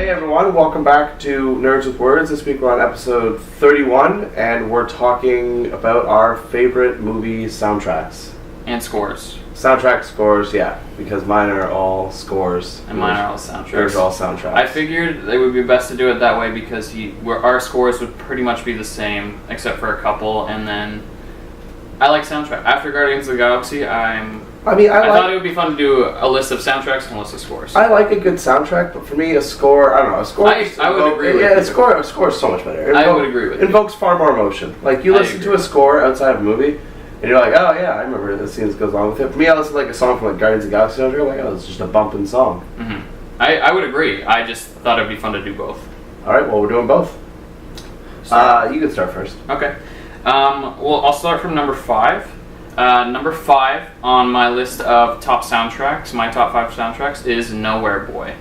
Hey everyone, welcome back to Nerds with Words. This week we're on episode 31 and we're talking about our favorite movie soundtracks. And scores. Soundtrack scores, yeah, because mine are all scores. And mine are all soundtracks. Yours are all soundtracks. I figured it would be best to do it that way because our scores would pretty much be the same except for a couple, and then I like soundtrack. After Guardians of the Galaxy, I thought it would be fun to do a list of soundtracks and a list of scores. I like a good soundtrack, but for me, a score, I don't know, a score... I would agree with you. Yeah, a score is so much better. I would agree with you. Invokes far more emotion. Like, you listen to a score outside of a movie, and you're like, oh yeah, I remember the scenes goes along with it. For me, I listen to like a song from like Guardians of the Galaxy soundtrack, like, oh, it's just a bumping song. Mm-hmm. I would agree. I just thought it'd be fun to do both. Alright, well, we're doing both. You can start first. Okay. Well, I'll start from number 5. Number 5 on my list of top soundtracks, my top 5 soundtracks, is Nowhere Boy.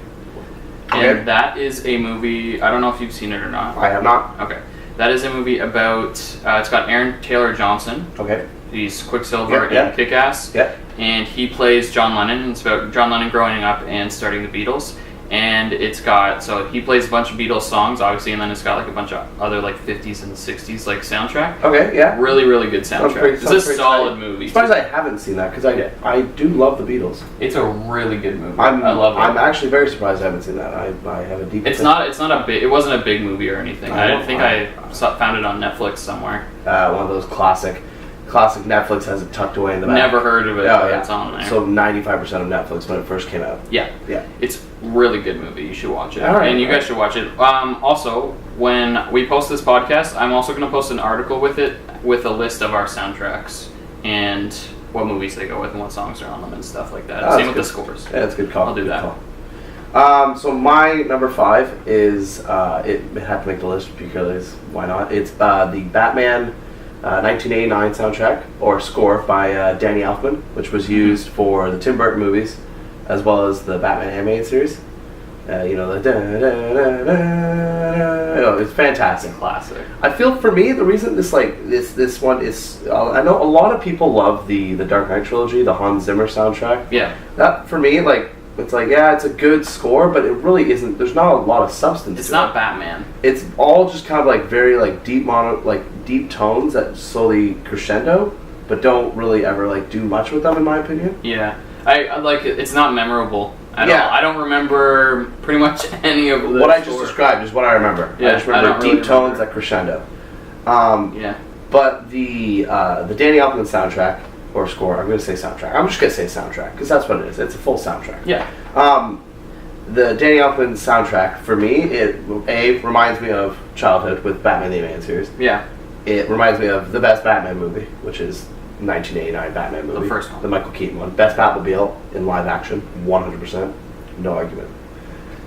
Okay. And that is a movie, I don't know if you've seen it or not. I have not. Okay. That is a movie about, it's got Aaron Taylor Johnson. Okay. He's Quicksilver in Kick-Ass. Yeah. And he plays John Lennon. It's about John Lennon growing up and starting the Beatles. And it's got, so he plays a bunch of Beatles songs, obviously, and then it's got like a bunch of other like 50s and 60s like soundtrack. Okay, yeah. Really, really good soundtrack. It's a solid movie. I'm surprised I haven't seen that because I do love the Beatles. It's a really good movie. I love it. I'm actually very surprised I haven't seen that. I have a deep. It's not a big. It wasn't a big movie or anything. I think I found it on Netflix somewhere. One of those classic Netflix has it tucked away in the back. Never heard of it, but it's on there. So 95% of Netflix when it first came out. Yeah. It's a really good movie. You should watch it. All right, and you guys should watch it. Also, when we post this podcast, I'm also going to post an article with it with a list of our soundtracks and what movies they go with and what songs are on them and stuff like that. Same with the scores. Yeah, that's a good call. I'll do that. So my number 5 is it had to make the list because why not? It's the Batman 1989 soundtrack or score by Danny Elfman, which was used for the Tim Burton movies as well as the Batman animated series. It's fantastic. Classic. I feel for me the reason this one is I know a lot of people love the Dark Knight trilogy, the Hans Zimmer soundtrack. Yeah. That for me it's like, yeah, it's a good score, but it really isn't. There's not a lot of substance. It's not Batman. It's all just kind of like very like deep tones that slowly crescendo, but don't really ever like do much with them, in my opinion. Yeah, I like it. It's not memorable at all. I don't remember pretty much any of the what I just described is what I remember. Yeah, I just remember deep tones that crescendo. But the Danny Elfman soundtrack. Or score. I'm going to say soundtrack. I'm just going to say soundtrack because that's what it is. It's a full soundtrack. Yeah. The Danny Elfman soundtrack for me, it reminds me of childhood with Batman the Animated Series. Yeah. It reminds me of the best Batman movie, which is 1989 Batman movie. The first one. The Michael Keaton one. Best Batmobile in live action, 100%. No argument.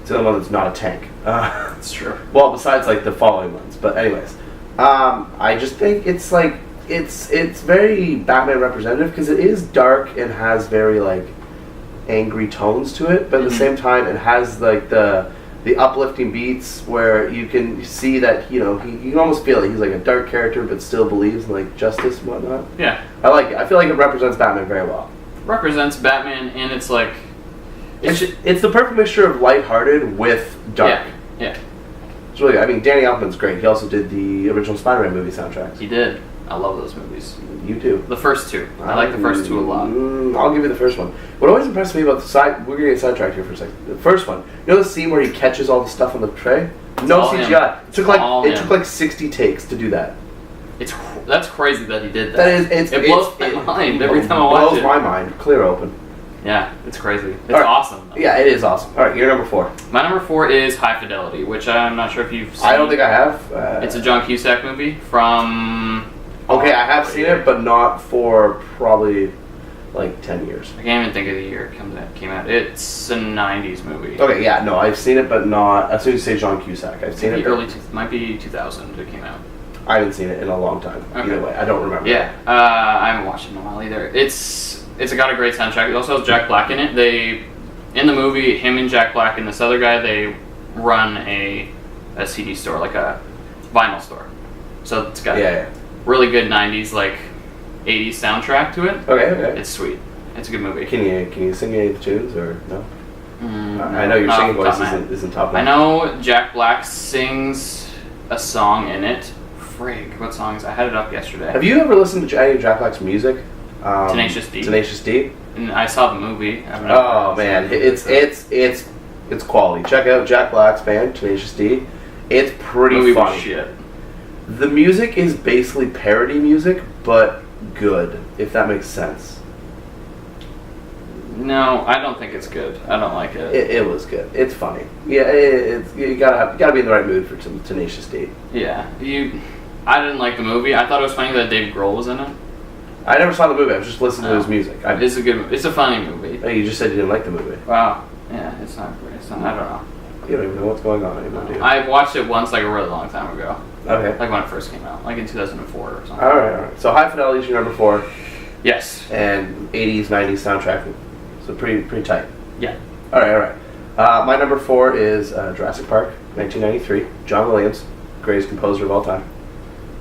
It's the only one that's not a tank. That's true. Well, besides like the following ones, but anyways, I just think it's like. It's very Batman representative because it is dark and has very like angry tones to it, but at the same time it has like the uplifting beats where you can see that you can almost feel like he's like a dark character but still believes in like justice and whatnot. Yeah, I like it. I feel like it represents Batman very well. Represents Batman, and it's like it's the perfect mixture of lighthearted with dark. Yeah. It's really. I mean, Danny Elfman's great. He also did the original Spider-Man movie soundtracks. He did. I love those movies. You too. The first two. I like the first two a lot. I'll give you the first one. What always impressed me about we're going to get sidetracked here for a second. The first one. You know the scene where he catches all the stuff on the tray? No CGI. It took like 60 takes to do that. That's crazy that he did that. It blows my mind every time I watch it. It blows my mind. Clear open. Yeah, it's crazy. It's awesome. Yeah, it is awesome. Alright, your number 4. My number 4 is High Fidelity, which I'm not sure if you've seen. I don't think I have. It's a John Cusack movie from... Okay, I have seen it, but not for probably like 10 years. I can't even think of the year it came out. It's a 90s movie. Okay, yeah, no, I've seen it, but not... As soon as you say John Cusack, I've seen it. Might be 2000 it came out. I haven't seen it in a long time. Okay. Either way, I don't remember. Yeah, I haven't watched it in a while either. It's got a great soundtrack. It also has Jack Black in it. In the movie, him and Jack Black and this other guy, they run a CD store, like a vinyl store. So it's got really good 90s, like 80s soundtrack to it. Okay. It's sweet. It's a good movie. Can you sing any of the tunes or no? I know your not singing off the voice top of my isn't top I notch. know Jack Black sings a song in it. Frig, what songs? I had it up yesterday. Have you ever listened to any of Jack Black's music? Tenacious D. Tenacious D. And I saw the movie. I've never Oh seen man, the movie, it's quality. Check out Jack Black's band, Tenacious D. It's pretty movie was funny. shit. The music is basically parody music, but good, if that makes sense. No, I don't think it's good. I don't like it. It was good. It's funny. Yeah, you gotta be in the right mood for some Tenacious D. Yeah, I didn't like the movie. I thought it was funny that Dave Grohl was in it. I never saw the movie. I was just listening to his music. It's a funny movie. Oh, you just said you didn't like the movie. Wow. Yeah, it's not great. I don't know. You don't even know what's going on anymore, do you? I watched it once, like a really long time ago. Okay. Like when it first came out, like in 2004 or something. All right. So High Fidelity is your number 4, Yes. and 80s, 90s soundtrack. So pretty tight. Yeah. All right. My number 4 is Jurassic Park, 1993. John Williams, greatest composer of all time.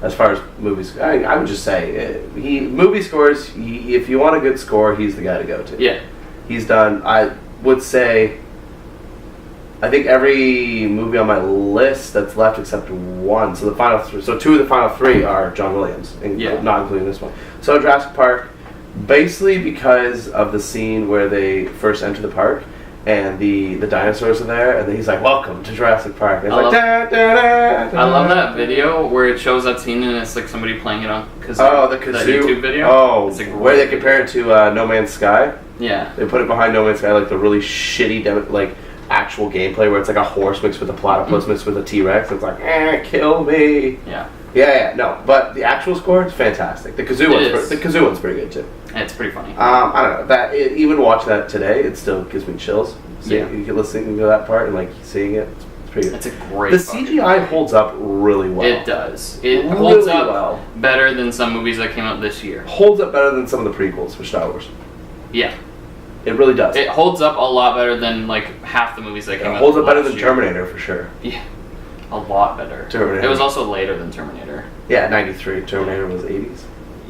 As far as movies, I would just say movie scores. If you want a good score, he's the guy to go to. Yeah. He's done. I would say. I think every movie on my list that's left except one. So the final, so 2 of the final 3 are John Williams, not including this one. So Jurassic Park, basically because of the scene where they first enter the park. And the dinosaurs are there, and then he's like, "Welcome to Jurassic Park." And it's like, da, da, da, da, I love that video where it shows that scene and it's like somebody playing it on kazoo. Oh, the kazoo. That YouTube video. Oh, it's where they compare it to No Man's Sky. Yeah. They put it behind No Man's Sky, like the really shitty, like actual gameplay where it's like a horse mixed with a platypus mixed with a T-Rex. It's like, kill me. Yeah. Yeah, no, but the actual score is fantastic. The kazoo one's pretty good too. It's pretty funny. I don't know even watching that today, it still gives me chills. Yeah. You can listen to that part and like seeing it. It's pretty good. It's a great. The CGI holds up really well. It does. It Really holds up well. better than some movies that came out this year. Holds up better than some of the prequels for Star Wars. Yeah. It really does. It holds up a lot better than like half the movies that came out. It holds up better last than year. Terminator for sure. Yeah. A lot better. Terminator. It was also later than Terminator. Yeah, 93. Terminator was 80s.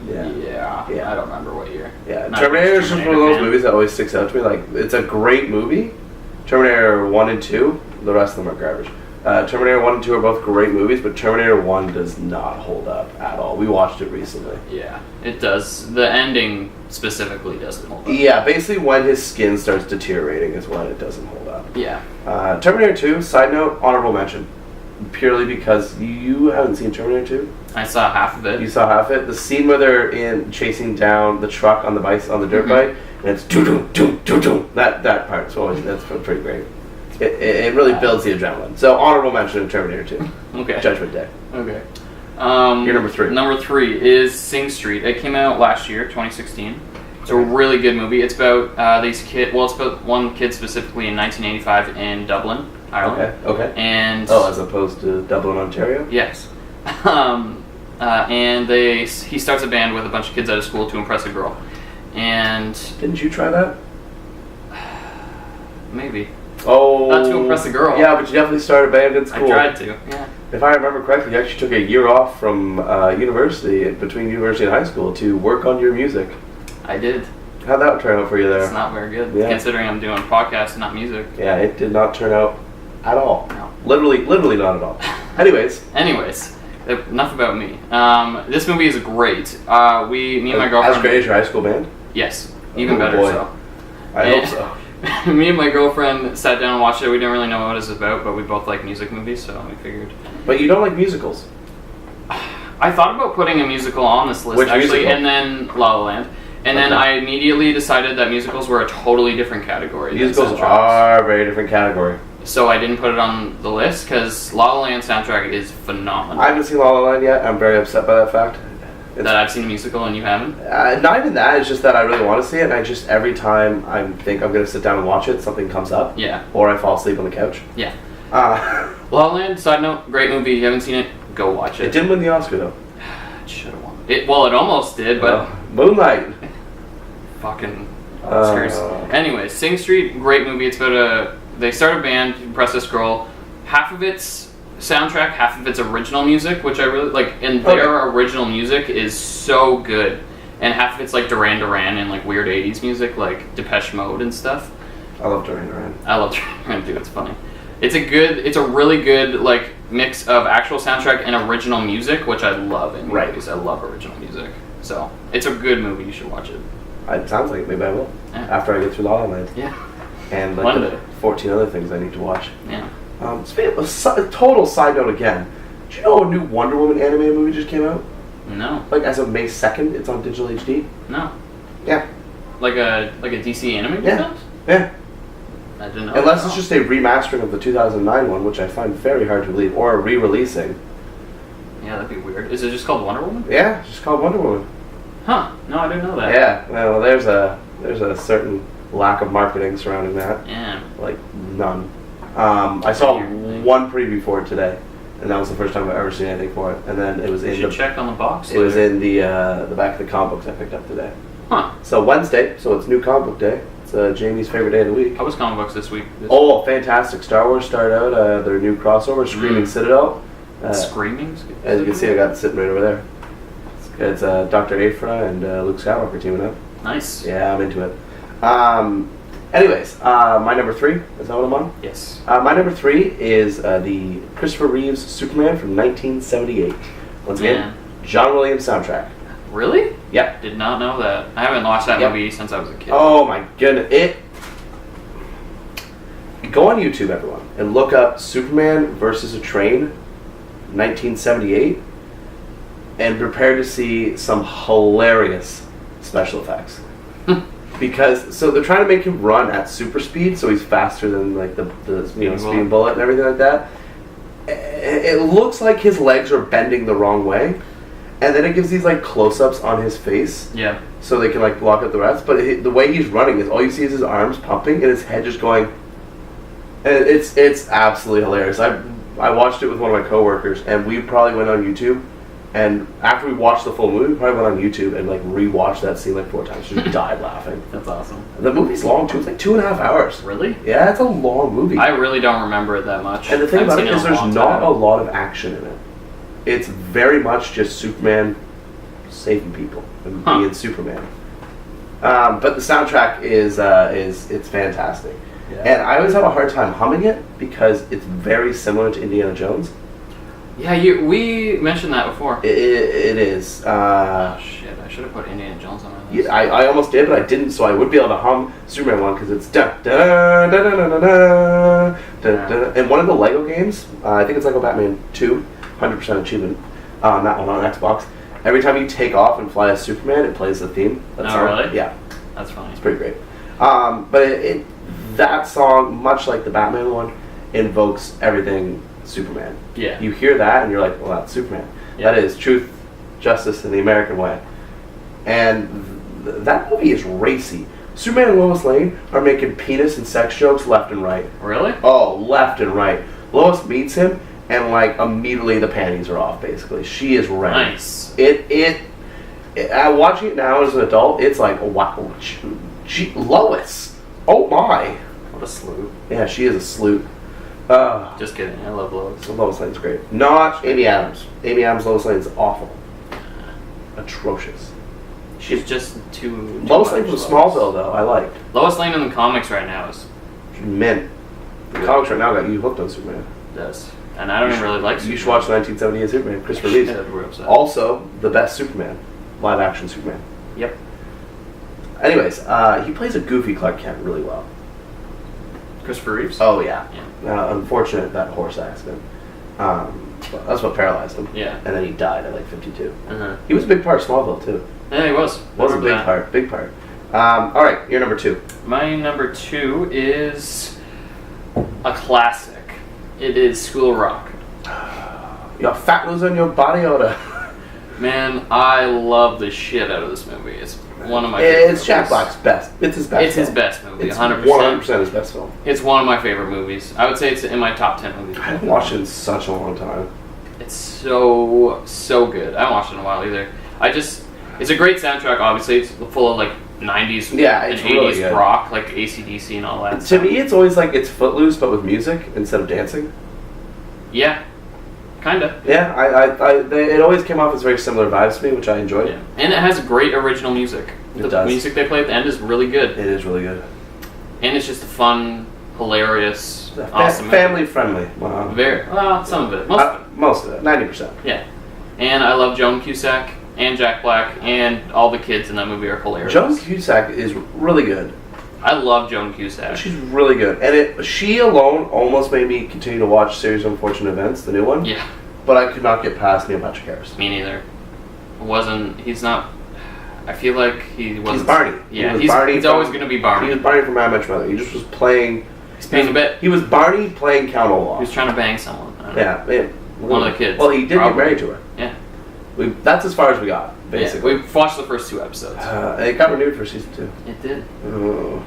Yeah. I don't remember what year. Yeah, Not Terminator a is just Terminator one of those fan. movies that always sticks out to me. Like, it's a great movie. Terminator 1 and 2, the rest of them are garbage. Terminator 1 and 2 are both great movies, but Terminator 1 does not hold up at all. We watched it recently. Yeah, it does. The ending specifically doesn't hold up. Yeah, basically when his skin starts deteriorating is when it doesn't hold up. Yeah. Terminator 2, side note, honorable mention. Purely because you haven't seen Terminator 2. I saw half of it. You saw half it. The scene where they're chasing down the truck on the bike, on the dirt bike, and it's doo doo doo doo. That part's always that's pretty great. It really builds the adrenaline. So honorable mention in Terminator 2. Okay. Judgment Day. Okay. Your number 3. Number 3 is Sing Street. It came out last year, 2016. It's a really good movie. It's about these kids. Well, it's about one kid specifically in 1985 in Dublin, Ireland. Okay. And as opposed to Dublin, Ontario. yes. And he starts a band with a bunch of kids out of school to impress a girl. And Didn't you try that? maybe. Oh. Not to impress a girl. Yeah, but you definitely started a band in school. I tried to. Yeah. If I remember correctly, you actually took a year off from university, between university and high school, to work on your music. I did. How'd that turn out for you there? It's not very good, Yeah. considering I'm doing podcasts, not music. Yeah, it did not turn out at all. No. Literally not at all. Anyways, enough about me. This movie is great. Me and my girlfriend. as great as your high school band? Yes, even Oh, better boy. so. I hope so. Me and my girlfriend sat down and watched it. We didn't really know what it was about, but we both like music movies, so we figured. But you don't like musicals. I thought about putting a musical on this list, Which actually, musical? and then La La Land. And then I immediately decided that musicals were a totally different category. than Musicals soundtracks. are a very different category. So I didn't put it on the list because La La Land soundtrack is phenomenal. I haven't seen La La Land yet. I'm very upset by that fact. That I've seen a musical and you haven't? Not even that. It's just that I really want to see it, and I just every time I think I'm going to sit down and watch it, something comes up. Yeah. Or I fall asleep on the couch. Yeah. Uh, La La Land, side note, great movie. You haven't seen it? Go watch it. It didn't win the Oscar though. It should have won. It almost did, but Moonlight. fucking Oscars. Anyways, Sing Street, great movie. It's about they start a band, impress this girl. Half of it's soundtrack, half of it's original music, which I really like. And their original music is so good. And half of it's like Duran Duran and like weird 80s music, like Depeche Mode and stuff. I love Duran Duran. I love Duran too. It's funny. It's a really good like mix of actual soundtrack and original music, which I love in movies. I love original music. So it's a good movie. You should watch it. It sounds like it. Maybe I will. Yeah. After I get through La La Land. Yeah. And like One the day. 14 other things I need to watch. Yeah. A total side note again. Do you know a new Wonder Woman animated movie just came out? No. Like as of May 2nd, it's on digital HD. No. Yeah. Like a DC animated Yeah. film? Yeah. I didn't know. Unless that. it's just a remastering of the 2009 one, which I find very hard to believe, or a re-releasing. Yeah, that'd be weird. Is it just called Wonder Woman? Yeah, it's just called Wonder Woman. Huh. No, I didn't know that. Yeah. Well, there's a certain lack of marketing surrounding that. Yeah. Like none. I saw Weird thing. one preview for it today, and that was the first time I've ever seen anything for it. And then it was You in should the check on the box. it was later. in the back of the comic books I picked up today. Huh. So Wednesday, so it's new comic book day. It's Jamie's favorite day of the week. How was comic books this week? Oh, fantastic! Star Wars started out their new crossover, Screaming Citadel. Screaming? As you can see, I got it sitting right over there. It's Dr. Aphra and Luke Skywalker teaming up. Nice. Yeah, I'm into it. Anyways, my number 3, is that what I'm on? Yes. My number 3 is the Christopher Reeves Superman from 1978. Once again, Man. John Williams soundtrack. Really? Yep. Did not know that. I haven't watched that Yep. movie since I was a kid. Oh my goodness. Go on YouTube, everyone, and look up Superman versus a Train, 1978, and prepare to see some hilarious special effects. Because so they're trying to make him run at super speed, so he's faster than like the speeding bullet and everything like that. It looks like his legs are bending the wrong way, and then it gives these like close-ups on his face. Yeah. So they can like block out the rest, but the way he's running is all you see is his arms pumping and his head just going. And it's absolutely hilarious. I watched it with one of my coworkers, and we probably went on YouTube, and after we watched the full movie, we probably went on YouTube and like rewatched that scene like 4 times. Just died laughing. That's awesome. The movie's long too. It's like 2.5 hours. Really? Yeah, it's a long movie. I really don't remember it that much. And the thing I've about seen it is in there's long not a time. lot of action in it. It's very much just Superman saving people and being Superman. But the soundtrack is it's fantastic. Yeah. And I always have a hard time humming it because it's very similar to Indiana Jones. Yeah, we mentioned that before. It is. Oh shit! I should have put Indiana Jones on my list. I almost did, but I didn't, so I would be able to hum Superman one because it's da da da da da da da da da. And one of the Lego games, I think it's Lego Batman 2, 100% achievement. That one on Xbox. Every time you take off and fly as Superman, it plays the theme. That song. Really? Yeah, That's funny. it's pretty great. But that song, much like the Batman one, invokes everything Superman. Yeah. You hear that and you're like, well, that's Superman. Yeah. That is truth, justice, in the American way. And that movie is racy. Superman and Lois Lane are making penis and sex jokes left and right. Really? Oh, left and right. Lois meets him and like immediately the panties are off. Basically, she is ready. Nice. Watching it now as an adult, it's like wow, Lois. Oh my. What a slew. Yeah, she is a slew. Just kidding. I love Lois. Lois Lane's great. Not Amy Adams. Amy Adams' Lois Lane's awful. Atrocious. She's just too. Lois much Lane from Lois. Smallville, though, I like. Lois Lane in the comics right now is Mint. The comics right now got you hooked on Superman. does, and I don't even really like. You should watch 1978 Superman, Christopher Reeves. Yeah, we're upset. Also, the best Superman. Live action Superman. Yep. Anyways, he plays a goofy Clark Kent really well. Christopher Reeves. Oh, yeah. Yeah. Unfortunate, that horse accident. That's what paralyzed him. Yeah. And then he died at like 52. Uh-huh. He was a big part of Smallville, too. Yeah, he was. Was a Remember big that. part. Big part. All right, you're number 2. My number 2 is a classic. It is School of Rock. You got fat loser in your body odor. Man, I love the shit out of this movie. It's one of my favorite It's Jack movies. Black's best. It's his best. It's his film. best movie, It's 100%. 100% his best film. It's one of my favorite movies. I would say it's in my top 10 movies. I haven't watched it in such a long time. It's so good. I haven't watched it in a while either. It's a great soundtrack, obviously. It's full of like 90s Yeah, and it's 80s really good. rock, like AC/DC and all that To stuff. me, it's always like it's Footloose, but with music instead of dancing. Yeah, kinda. Yeah, it always came off as very similar vibes to me, which I enjoyed. Yeah. And it has great original music. It The does. music they play at the end is really good. It is really good. and it's just a fun, hilarious, awesome movie. Family friendly. Very well, some of it, most of it, 90%. Yeah, and I love Joan Cusack and Jack Black, and all the kids in that movie are hilarious. Joan Cusack is really good. I love Joan Cusack. She's really good, and she alone almost made me continue to watch Series of Unfortunate Events, the new one. Yeah, but I could not get past Neil Patrick Harris. Me neither. He's not. I feel like he wasn't. He's Barney. Yeah, he's Barney. He's always going to be Barney. He was Barney from How I Met Your Mother. He just was playing. He's playing a bit. He was Barney playing Count Olaf. He was trying to bang someone. Yeah. One of the kids. Well, he did get married to her. Yeah. That's as far as we got, basically. Yeah, we watched the first 2 episodes. It got renewed for season 2. It did. Oh.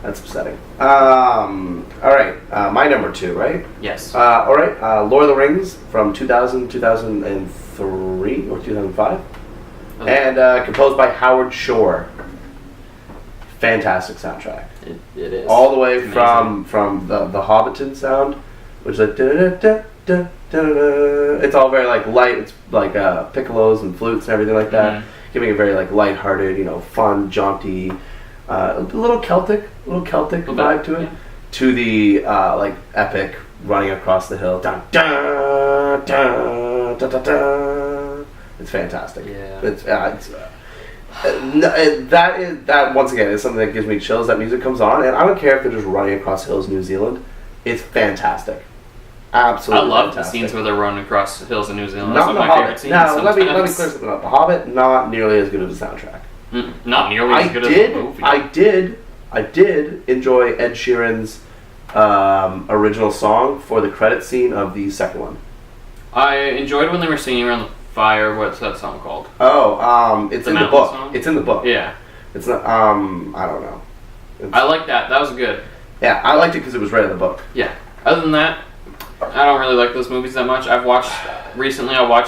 That's upsetting. All right. My number 2, right? Yes. All right. Lord of the Rings from 2000, 2003 or 2005. Okay. And composed by Howard Shore. Fantastic soundtrack. It is. All the way from the Hobbiton sound, which is like da-da-da-da. It's all very like light. It's like piccolos and flutes and everything like that, giving a very like lighthearted, fun, jaunty, a little Celtic vibe to it. Yeah. To the like epic running across the hill. Dun, dun, dun, dun, dun, dun. It's fantastic. Yeah. That once again is something that gives me chills. That music comes on, and I don't care if they're just running across hills in New Zealand. It's fantastic. Absolutely. I love fantastic. the scenes where they're running across the hills in New Zealand. Not That's the one of my Hobbit. favorite scenes. No, let me clear something up. The Hobbit, not nearly as good as a soundtrack. Not nearly as good as the movie. I did enjoy Ed Sheeran's original song for the credit scene of the second one. I enjoyed when they were singing around the fire. What's that song called? Oh, it's in the book. Song? It's in the book. Yeah. It's not. I don't know. I like that. That was good. Yeah, I liked it because it was right in the book. Yeah. Other than that, I don't really like those movies that much. I watched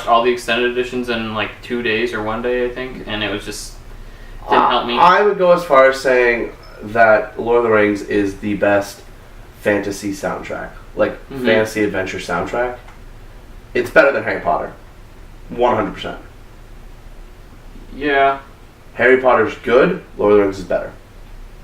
all the extended editions in like 2 days or 1 day, I think, and it was just didn't help me. I would go as far as saying that Lord of the Rings is the best fantasy soundtrack, like fantasy adventure soundtrack. It's better than Harry Potter, 100%. Yeah. Harry Potter's good. Lord of the Rings is better.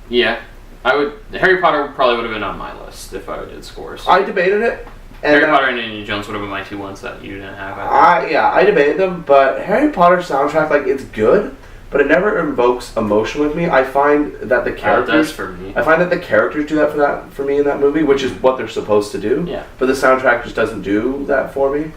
Yeah. Harry Potter probably would have been on my list if I did scores. I debated it. And Harry Potter and Indiana Jones would have been my 2 ones that you didn't have. I debated them, but Harry Potter soundtrack, like, it's good, but it never invokes emotion with me. I find that the characters for me. I find that the characters do that for me in that movie, which is what they're supposed to do. Yeah. But the soundtrack just doesn't do that for me.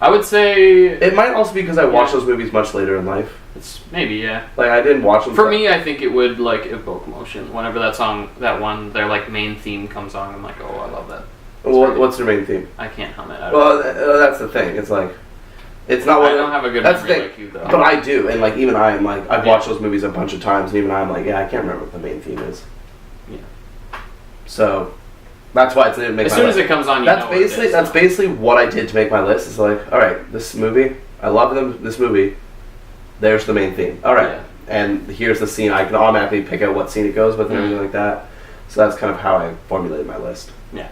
I would say it might also be because I watched those movies much later in life. It's maybe, yeah. Like, I didn't watch them. For me, I think it would like evoke emotion whenever their like main theme comes on. I'm like, oh, I love that. Well, what's their main theme? I can't hum it. Well, that's the thing. It's like, it's not. I don't have a good memory like you, though. But I do, and like even I am like I've watched those movies a bunch of times, and even I'm like, yeah, I can't remember what the main theme is. Yeah. So that's why it's didn't make. As soon as it comes on, that's basically what I did to make my list. It's like, all right, this movie, I love them. This movie, there's the main theme. All right, and here's the scene. I can automatically pick out what scene it goes with and everything like that. So that's kind of how I formulated my list. Yeah.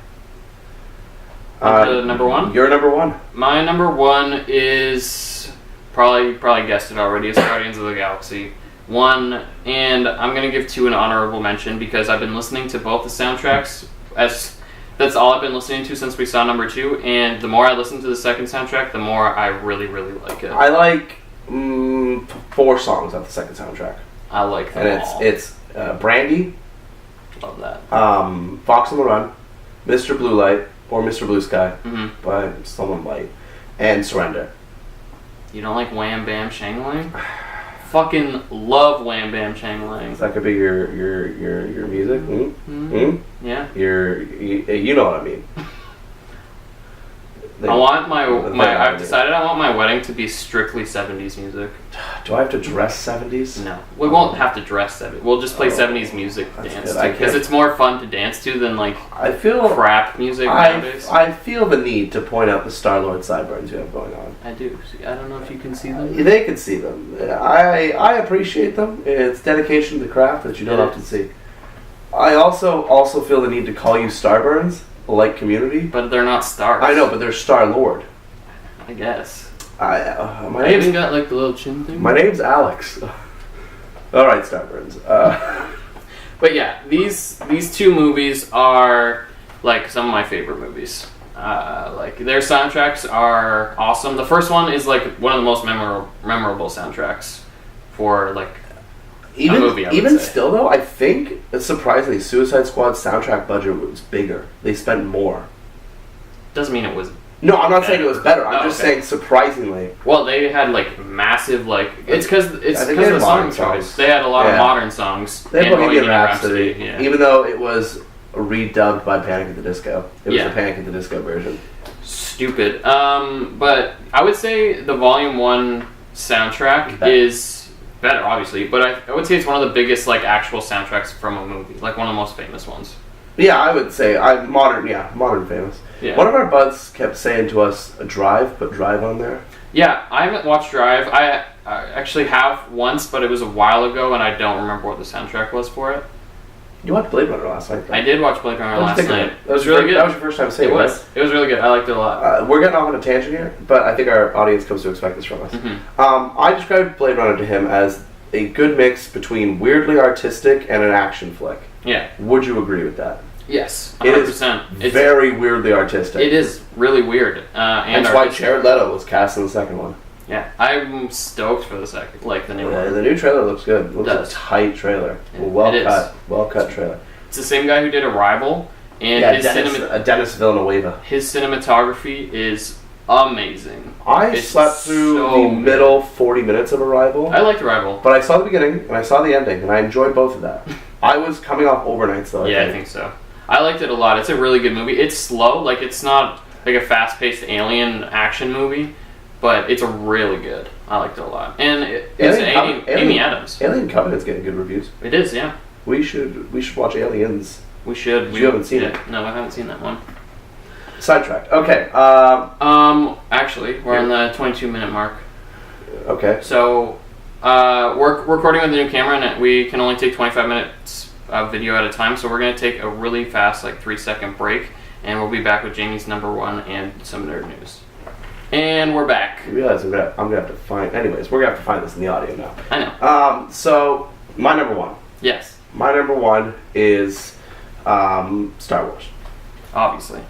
Number 1? Your number 1. My number 1 is probably guessed it already. It's Guardians of the Galaxy 1, and I'm gonna give 2 an honorable mention because I've been listening to both the soundtracks. That's all I've been listening to since we saw number 2, and the more I listen to the second soundtrack, the more I really, really like it. I like 4 songs off the second soundtrack. I like them all. And it's Brandy. Love that. Fox on the Run, Mr. Blue Light, or Mr. Blue Sky by Someone Light, and Surrender. You don't like Wham Bam Shang-Lang? Fucking love Wham Bam Shang-Lang. That could be your music. Yeah. You know what I mean. I want I've decided I want my wedding to be strictly 70s music. Do I have to dress 70s? No. We won't have to dress 70s. We'll just play 70s music to dance to. Because it's more fun to dance to than like crap music nowadays. I feel the need to point out the Star-Lord sideburns you have going on. I do. I don't know if you can see them. They can see them. I appreciate them. It's dedication to the craft that you don't often see. I also feel the need to call you Starburns. Like Community, but they're not stars. I know, but they're Star-Lord. I guess. I even got like the little chin thing. My name's Alex. All right, Starburns. But yeah, these two movies are like some of my favorite movies. Like their soundtracks are awesome. The first one is like one of the most memorable soundtracks for like Even, a movie. I would even say. still, though, I think, surprisingly, Suicide Squad's soundtrack budget was bigger. They spent more. Doesn't mean it was. No, I'm not saying it was better. I'm Oh, just okay. saying surprisingly. Well, they had like massive like it's because I think they of had the modern song choice. songs. They had a lot of Yeah. modern songs. They had and Bohemian Rhapsody, Yeah. even though it was redubbed by Panic at the Disco. It was Yeah. the Panic at the Disco version. Stupid. But I would say the Volume 1 soundtrack Better. is better, obviously, but I would say it's one of the biggest like actual soundtracks from a movie, like one of the most famous ones. Yeah, I would say modern famous. Yeah. One of our buds kept saying to us, "Drive, put Drive on there." Yeah, I haven't watched Drive. I actually have once, but it was a while ago, and I don't remember what the soundtrack was for it. You watched Blade Runner last night, right? I did watch Blade Runner What did last you think of night. it? It was really good. That was your first time seeing It it, was. It was really good. I liked it a lot. right? We're getting off on a tangent here, but I think our audience comes to expect this from us. Mhm. I described Blade Runner to him as a good mix between weirdly artistic and an action flick. Yeah. Would you agree with that? Yes. It is 100%. It's very weirdly artistic. It is really weird. And That's why artistic. Jared Leto was cast in the second one. Yeah, I'm stoked for the second, like the new Yeah, one. the new trailer looks good. It looks It like a does. tight trailer. Yeah, Well it is. cut. Well cut trailer. It's the same guy who did Arrival, and Yeah, his Dennis Villanueva. his cinematography is amazing. I It's slept through so the good. middle 40 minutes of Arrival. I liked Arrival. But I saw the beginning and I saw the ending, and I enjoyed both of that. I was coming off overnights though. Yeah, I think so. I liked it a lot. It's a really good movie. It's slow, like it's not like a fast-paced alien action movie, but it's a really good. I liked it a lot, and it's Amy Adams. Alien Covenant's getting good reviews. It is, yeah. We should watch Aliens. We should. You haven't seen it? No, I haven't seen that one. Sidetracked. Okay. Actually, we're on the 22-minute mark. Okay. So, we're recording with the new camera, and we can only take 25 minutes of video at a time. So we're gonna take a really fast, like 3-second break, and we'll be back with Jamie's number one and some nerd news. And we're back. You realize I'm gonna have to find. Anyways, we're gonna have to find this in the audio now. I know. So my number one. Yes, My number one is Star Wars. obviously.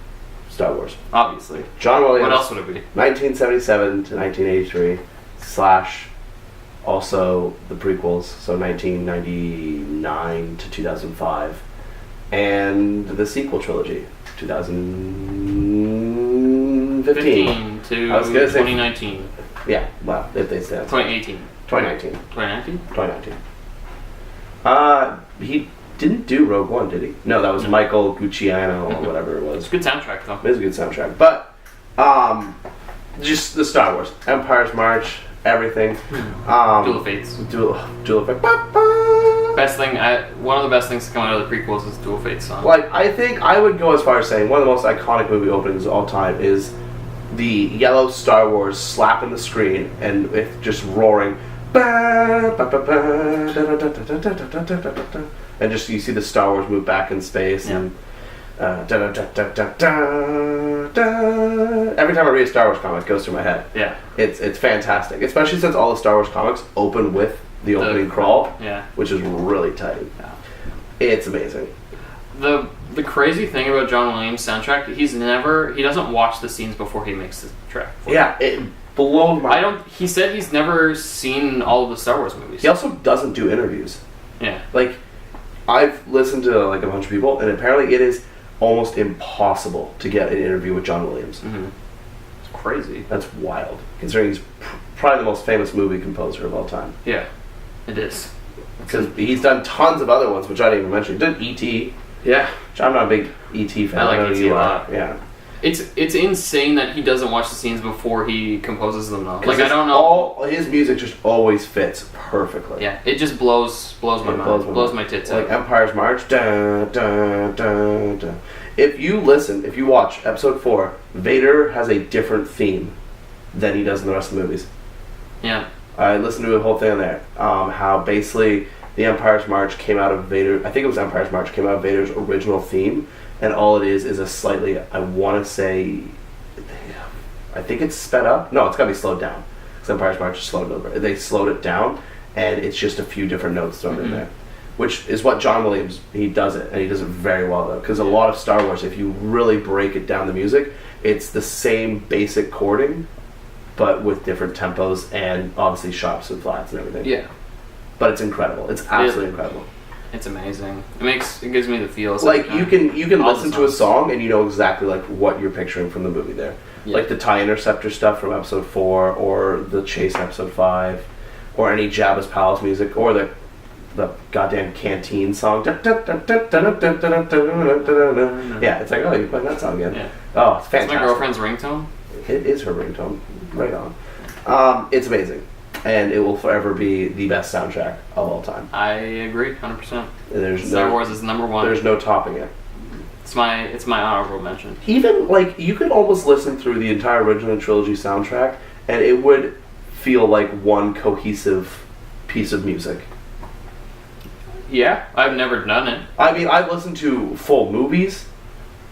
Star Wars. Obviously. John Williams. What else would it be? 1977 to 1983 slash also the prequels, so 1999 to 2005, and the sequel trilogy, 2015. 15 to I was gonna say- 2019. Yeah, well, if they stand. 2018. 2019. 2019? 2019. He didn't do Rogue One, did he? No, that was Michael Gucciano or whatever it was. It's a good soundtrack, though. It is a good soundtrack. But, just the Star Wars. Empire's March, everything. Duel of Fates. Duel of Fates. Best thing, one of the best things to come out of the prequels is Duel of Fates song. Like, I think I would go as far as saying one of the most iconic movie openings of all time is the yellow Star Wars slapping the screen and with just roaring. And just you see the Star Wars move back in space and every time I read a Star Wars comic, it goes through my head. Yeah. It's fantastic, especially since all the Star Wars comics open with the opening crawl, Yeah. which is really tight. Yeah. It's amazing. The crazy thing about John Williams' soundtrack, he doesn't watch the scenes before he makes the track. Yeah, it blows my. He said he's never seen all of the Star Wars movies. He also doesn't do interviews. Yeah. Like, I've listened to like a bunch of people, and apparently it is almost impossible to get an interview with John Williams. Mm-hmm. It's crazy. That's wild, considering he's probably the most famous movie composer of all time. Yeah, it is. Because he's done tons of other ones, which I didn't even mention. He did E.T., Yeah. which I'm not a big E.T. fan. I like know E.T. you a are. lot. Yeah. It's insane that he doesn't watch the scenes before he composes them though. Like I It's don't know. All his music just always fits perfectly. Yeah, it just blows my It mind. Blows my tits Like out. Empire's March. Dun, dun, dun, dun. If you watch episode 4, Vader has a different theme than he does in the rest of the movies. Yeah. I listened to the whole thing on there. How basically the Empire's March came out of Vader. I think it was Empire's March came out of Vader's original theme, and all it is a slightly. I want to say, I think it's sped up. No, it's got to be slowed down. Because Empire's March is slowed over. They slowed it down, and it's just a few different notes thrown in there, which is what John Williams, he does it, and he does it very well though, because a lot of Star Wars, if you really break it down, the music, it's the same basic chording, but with different tempos and obviously sharps and flats and everything. Yeah. But it's incredible. It's absolutely incredible. It's amazing. It gives me the feels. Like you can All listen the to a songs. song and you know exactly like what you're picturing from the movie there. Yeah. Like the TIE Interceptor stuff from episode 4, or the Chase in episode 5, or any Jabba's Palace music, or the goddamn Canteen song. Yeah, it's like, oh, you're playing that song again. Yeah. Oh, it's It's fantastic. my girlfriend's ringtone. It is her ringtone. Right on. It's amazing. And it will forever be the best soundtrack of all time. I agree, 100%. There's Star no, Wars is number one. there's no topping it. It's my honorable mention. Even like you could almost listen through the entire original trilogy soundtrack and it would feel like one cohesive piece of music. Yeah, I've never done it. I mean, I've listened to full movies.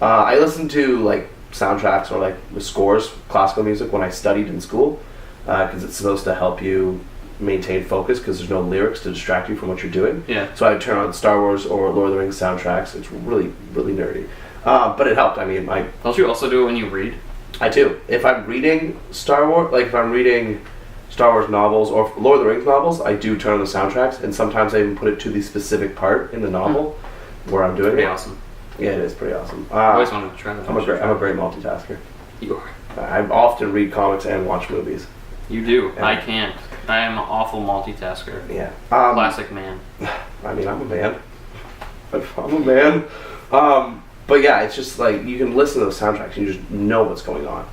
I listened to like soundtracks or like the scores, classical music when I studied in school, because it's supposed to help you maintain focus because there's no lyrics to distract you from what you're doing. Yeah. So I would turn on Star Wars or Lord of the Rings soundtracks. It's really, really nerdy. But it helped. I mean, Don't you also do it when you read? I do. If I'm reading Star Wars, like if I'm reading Star Wars novels or Lord of the Rings novels, I do turn on the soundtracks, and sometimes I even put it to the specific part in the novel where I'm doing Pretty it. awesome. Yeah, it is pretty awesome. I always wanted to try that. I'm a great multitasker. You are. I often read comics and watch movies. You do. Yeah. I can't. I am an awful multitasker. Yeah. Classic man. I mean, I'm a man. I'm a man. But yeah, it's just like you can listen to those soundtracks and you just know what's going on.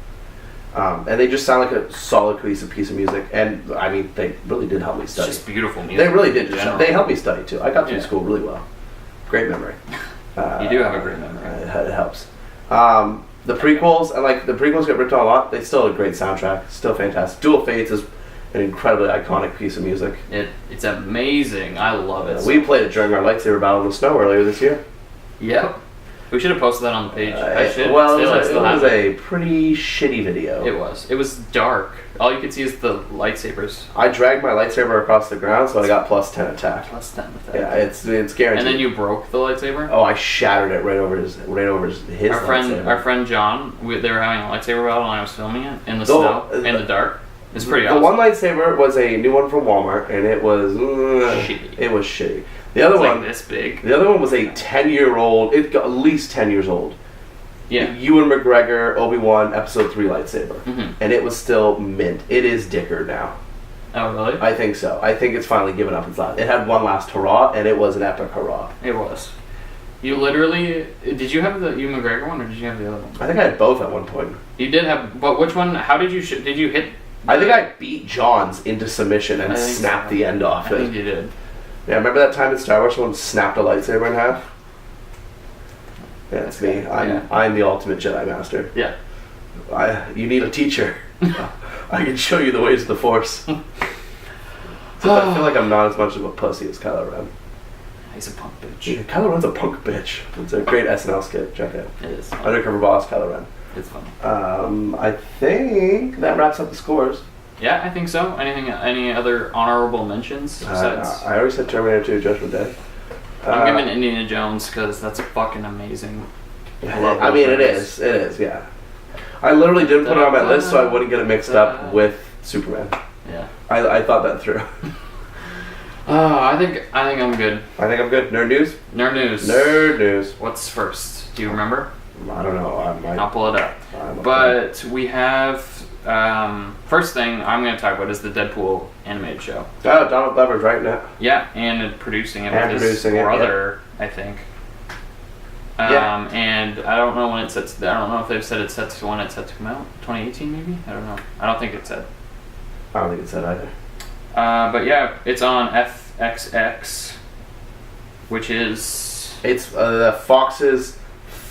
And they just sound like a solid, cohesive piece of music. And I mean, they really did help me It's study. just beautiful music. They really did. in general. They helped me study too. I got through Yeah. school really well. Great memory. You do have a great memory. It helps. The prequels, and like the prequels get ripped on a lot. They still have a great soundtrack. Still fantastic. Duel of Fates is an incredibly iconic piece of music. It's amazing. I love it. We played it during our lightsaber battle in the snow earlier this year. Yep. We should have posted that on the page. I should. Well, Still, I it still was have a pretty shitty video. It was. It was dark. All you could see is the lightsabers. I dragged my lightsaber across the ground, so I got plus 10 attack. Plus 10 with that. Yeah, it's guaranteed. And then you broke the lightsaber. Oh, I shattered it right over his Our lightsaber. friend John, they were having a lightsaber battle, and I was filming it in the Oh, snow, in the dark. It's pretty The awesome. one lightsaber was a new one from Walmart, and it was Shitty. It was shitty. The other It's one, like this big. the other one was a 10-year-old. It got at least 10 years old. Yeah. Ewan McGregor, Obi-Wan, Episode 3 lightsaber, Mhm. and it was still mint. It is dicker now. Oh really? I think so. I think it's finally given up its last. It had one last hurrah, and it was an epic hurrah. It was. You literally did you have the Ewan McGregor one or did you have the other one? I think I had both at one point. You did have, but which one? How did you did you hit? I think I beat Johns into submission and I think snapped so. the end off I it. think you did. Yeah, remember that time in Star Wars someone snapped a lightsaber in half? Yeah, that's me. I'm the ultimate Jedi Master. Yeah. You need a teacher. I can show you the ways of the Force. So I feel like I'm not as much of a pussy as Kylo Ren. He's a punk bitch. Yeah, Kylo Ren's a punk bitch. It's a great SNL skit. Check it out. It is. Fun. Undercover Boss, Kylo Ren. It's fun. I think that wraps up the scores. Yeah, I think so. Any other honorable mentions besides? I already said Terminator 2, Judgment Day. I'm giving Indiana Jones because that's fucking amazing. I mean, it is. It is, yeah. I literally didn't put it on my list so I wouldn't get it mixed up with Superman. Yeah. I thought that through. I think I'm good. I think I'm good. Nerd news? Nerd news. Nerd news. What's first? Do you remember? I don't know. I'll pull it up. I'm But we have first thing I'm going to talk about is the Deadpool animated show. Oh, Donald Glover's right now. Yeah, and producing it And with his producing it, brother, I think. Yeah. And I don't know when it sets. I don't know if they've said it's set to when it's set to come out. 2018 maybe. I don't know. I don't think it said. I don't think it said either. But yeah, it's on FXX, which is It's Fox's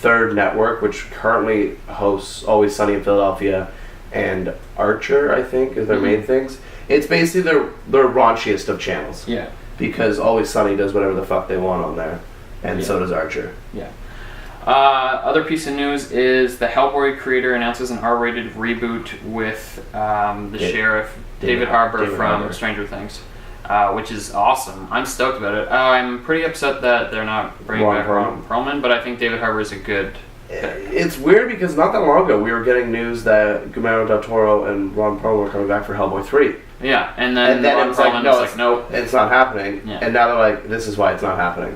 third network, which currently hosts Always Sunny in Philadelphia and Archer, I think, is their main things. It's basically their raunchiest of channels. yeah. Because Always Sunny does whatever the fuck they want on there. And Yeah. so does Archer. Yeah. Other piece of news is the Hellboy creator announces an R-rated reboot with the sheriff David Harbour David from Harbour. Stranger Things. which is awesome. I'm stoked about it. I'm pretty upset that they're not bringing back Ron Perlman, but I think David Harbour is a good pick. It's weird because not that long ago we were getting news that Guillermo del Toro and Ron Perlman were coming back for Hellboy 3. Yeah, and then it Ron was Perlman no, was like, nope. It's not happening. Yeah. And now they're like, this is why it's not happening.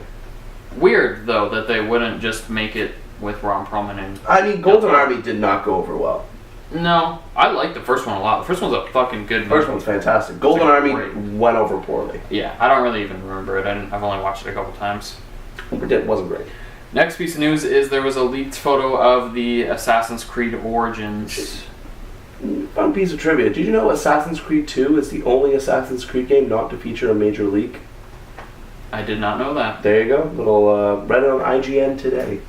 Weird, though, that they wouldn't just make it with Ron Perlman and... I mean, Golden Army did not go over well. No, I like the first one a lot. The first one's a fucking good movie. First one's fantastic. Golden Army went over poorly. Yeah, I don't really even remember it. I've only watched it a couple times. It wasn't great. Next piece of news is there was a leaked photo of the Assassin's Creed Origins. Fun piece of trivia. Did you know Assassin's Creed 2 is the only Assassin's Creed game not to feature a major leak? I did not know that. There you go. Little read it on IGN today.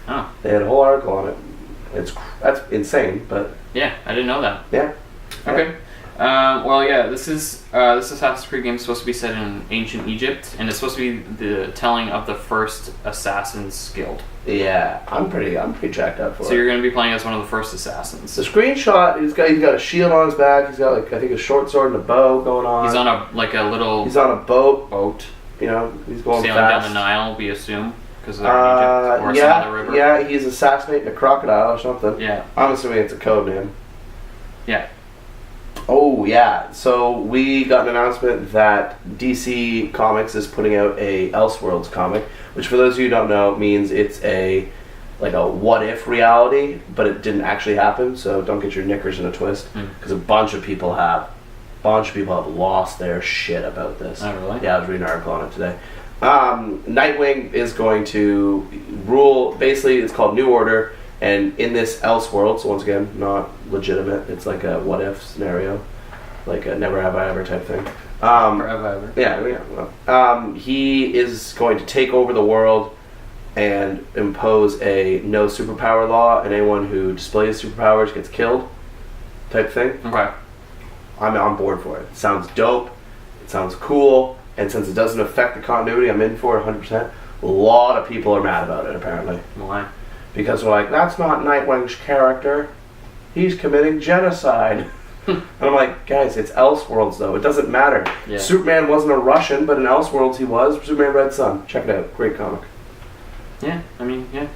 Oh. They had a whole article on it. That's insane, but yeah, I didn't know that. Yeah. Okay. Well, yeah, this Assassin's Creed game is supposed to be set in ancient Egypt, and it's supposed to be the telling of the first Assassin's Guild. Yeah, I'm pretty jacked up for it. So you're going to be playing as one of the first assassins. The screenshot, he's got a shield on his back. He's got I think a short sword and a bow going on. He's on a boat. You know, he's going sailing fast. down the Nile, we assume, because they're in Egypt or some other river. Yeah, he's assassinating a crocodile or something. Yeah. I'm assuming it's a code name. Yeah. Oh yeah, so we got an announcement that DC Comics is putting out a Elseworlds comic, which for those of you who don't know means it's a what if reality, but it didn't actually happen. So don't get your knickers in a twist, because a bunch of people have lost their shit about this. Oh really? Yeah, I was reading an article on it today. Nightwing is going to rule. Basically, it's called New Order. And in this Elseworld, so once again, not legitimate, it's like a what-if scenario, like a never have I ever type thing. Never have I ever. Yeah. He is going to take over the world and impose a no superpower law, and anyone who displays superpowers gets killed, type thing. Okay. I'm on board for it. It sounds dope. It sounds cool. And since it doesn't affect the continuity, I'm in for it 100%. A lot of people are mad about it, apparently. Why? Because they're like, that's not Nightwing's character. He's committing genocide. And I'm like, guys, it's Elseworlds, though. It doesn't matter. Yeah. Superman wasn't a Russian, but in Elseworlds he was. Superman Red Sun. Check it out. Great comic. Yeah, I mean, yeah.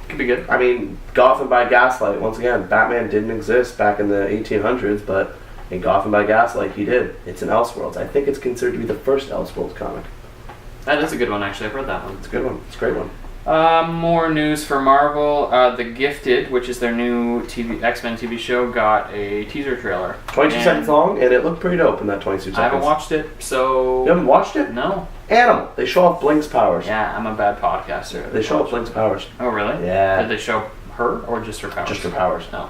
Could be good. I mean, Gotham by Gaslight. Once again, Batman didn't exist back in the 1800s, but in Gotham by Gaslight he did. It's in Elseworlds. I think it's considered to be the first Elseworlds comic. That is a good one, actually. I've read that one. It's a good one. It's a great one. More news for Marvel. The Gifted, which is their new X-Men TV show, got a teaser trailer. 22 seconds long, and it looked pretty dope in that 22 seconds. I haven't watched it, so... You haven't watched it? No. Animal. They show off Blink's powers. Yeah, I'm a bad podcaster. They show off Blink's powers. Oh, really? Yeah. Did they show her, or just her powers? Just her powers. No.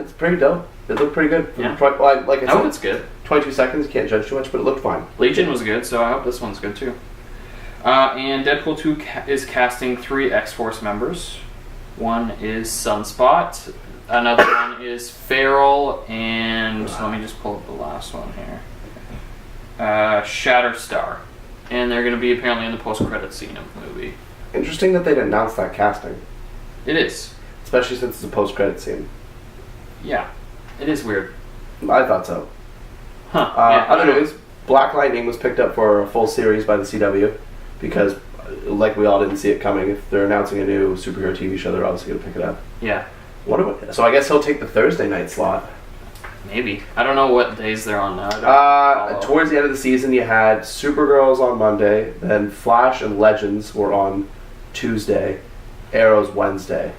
It's pretty dope. It looked pretty good. Yeah. Like I I hope said, it's good. 22 seconds, can't judge too much, but it looked fine. Legion was good, so I hope this one's good too. And Deadpool 2 is casting 3 X-Force members. One is Sunspot, another one is Feral, and let me just pull up the last one here. Shatterstar. And they're going to be apparently in the post-credit scene of the movie. Interesting that they didn't announce that casting. It is. Especially since it's a post-credit scene. Yeah. It is weird. I thought so. Huh. Yeah, Other news, Black Lightning was picked up for a full series by the CW. Because, like we all didn't see it coming, if they're announcing a new superhero TV show, they're obviously going to pick it up. Yeah. So I guess he'll take the Thursday night slot. Maybe. I don't know what days they're on now. Towards the end of the season, you had Supergirl's on Monday, then Flash and Legends were on Tuesday, Arrow's Wednesday.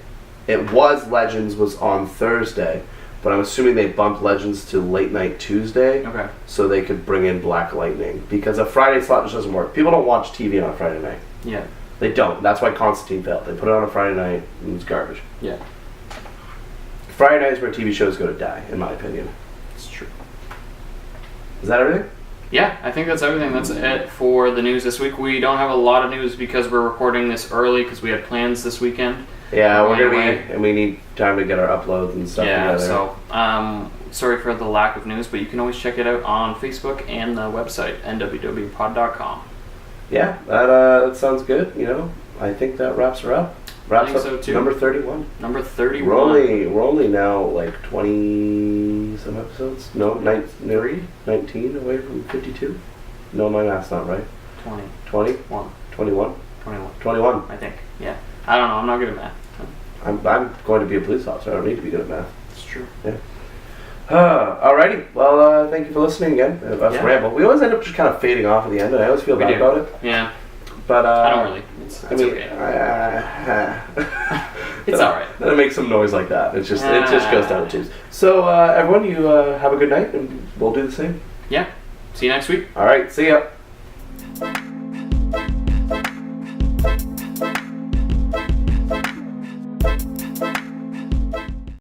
It was Legends was on Thursday, but I'm assuming they bumped Legends to late night Tuesday, Okay. so they could bring in Black Lightning, because a Friday slot just doesn't work. People don't watch TV on a Friday night. Yeah. They don't. That's why Constantine failed. They put it on a Friday night, and it's garbage. Yeah. Friday night is where TV shows go to die, in my opinion. It's true. Is that everything? Yeah, I think that's everything. That's it for the news this week. We don't have a lot of news because we're recording this early because we had plans this weekend. Yeah, we're going to Anyway. be, and we need time to get our uploads and stuff Yeah, together. so sorry for the lack of news, but you can always check it out on Facebook and the website, nwwpod.com. Yeah, that sounds good. You know, I think that wraps her up. wraps think up so, too. number 31. Number 31. We're only now like 20 some episodes. No, 19 away from 52. No, my math's not right. 20. 20? 1. 21? 21. 21. I think. Yeah. I don't know. I'm not good at math. I'm going to be a police officer. I don't need to be good at math. It's true. Yeah. Alrighty. Well, thank you for listening again. Us ramble. We always end up just kind of fading off at the end, and I always feel bad about it. Yeah. But I don't really. It's okay. It's alright. Then it makes some noise like that. It just goes down the tubes. So everyone, you have a good night, and we'll do the same. Yeah. See you next week. All right. See ya.